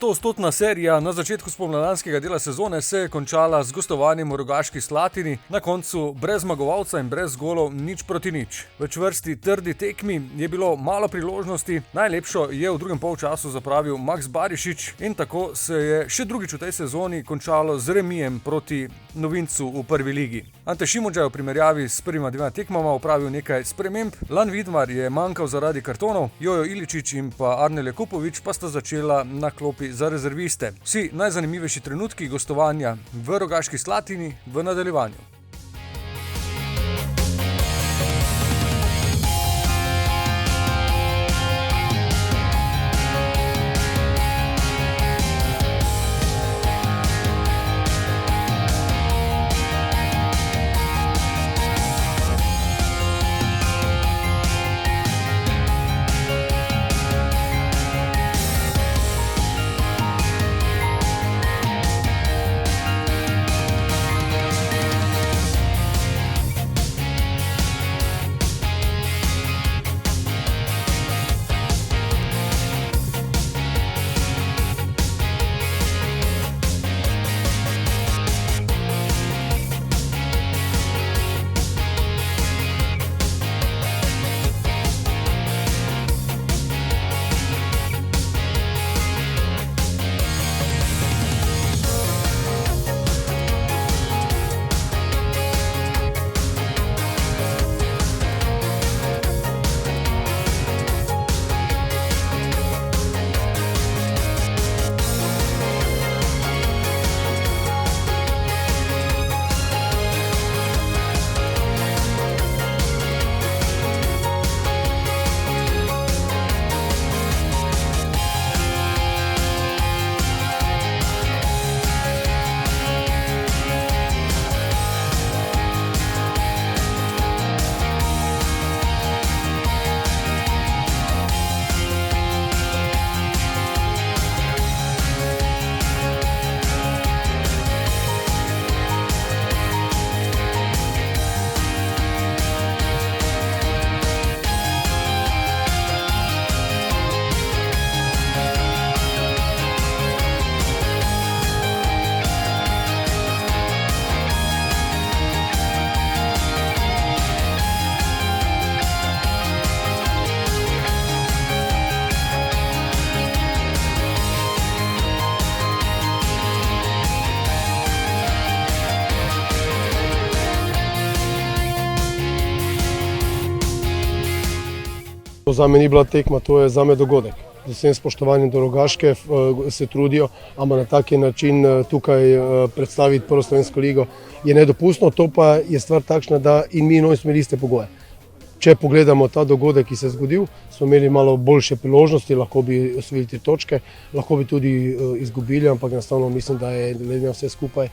100-odstotna serija na začetku spomladanskega dela sezone se je končala z gostovanjem v Rogaški Slatini, na koncu brez zmagovalca in brez golov 0-0. V čvrsti trdi tekmi je bilo malo priložnosti, najlepšo je v drugem polčasu zapravil Maks Barišić in tako se je še drugič v tej sezoni končalo z remijem proti novincu v prvi ligi. Ante Šimundža je v primerjavi s prvima dvema tekmama opravil nekaj sprememb, Lan Vidmar je manjkal zaradi kartonov, Jojo Iličić in pa Arnel Jakupović pa sta začela na klopi za rezerviste. Vsi najzanimivejši trenutki gostovanja v Rogaški Slatini v nadaljevanju. To za me ni bila tekma, to je za me dogodek. Z vsem spoštovanjem do Rogaške se trudijo, ampak na taki način tukaj predstaviti prvo slovensko ligo je nedopustno, to pa je stvar takšna, da in mi smo imeli iste pogoje. Če pogledamo ta dogodek, ki se je zgodil, smo imeli malo boljše priložnosti, lahko bi osvojili 3 točke, lahko bi tudi izgubili, ampak enostavno mislim, da je glede na vse skupaj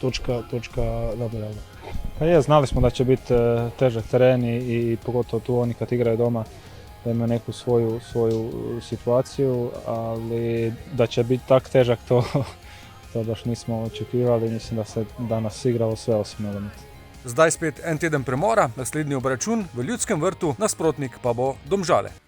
točka nadrealna. Pa je, znali smo da će biti težak teren i pogotovo tu oni kad igraju doma da imaju neku svoju situaciju, ali da će biti tak težak to baš nismo očekivali. Mislim da se danas igralo sve osim elementa. Zdaj spet en teden premora, naslednji obračun v Ljudskem vrtu, nasprotnik pa bo Domžale.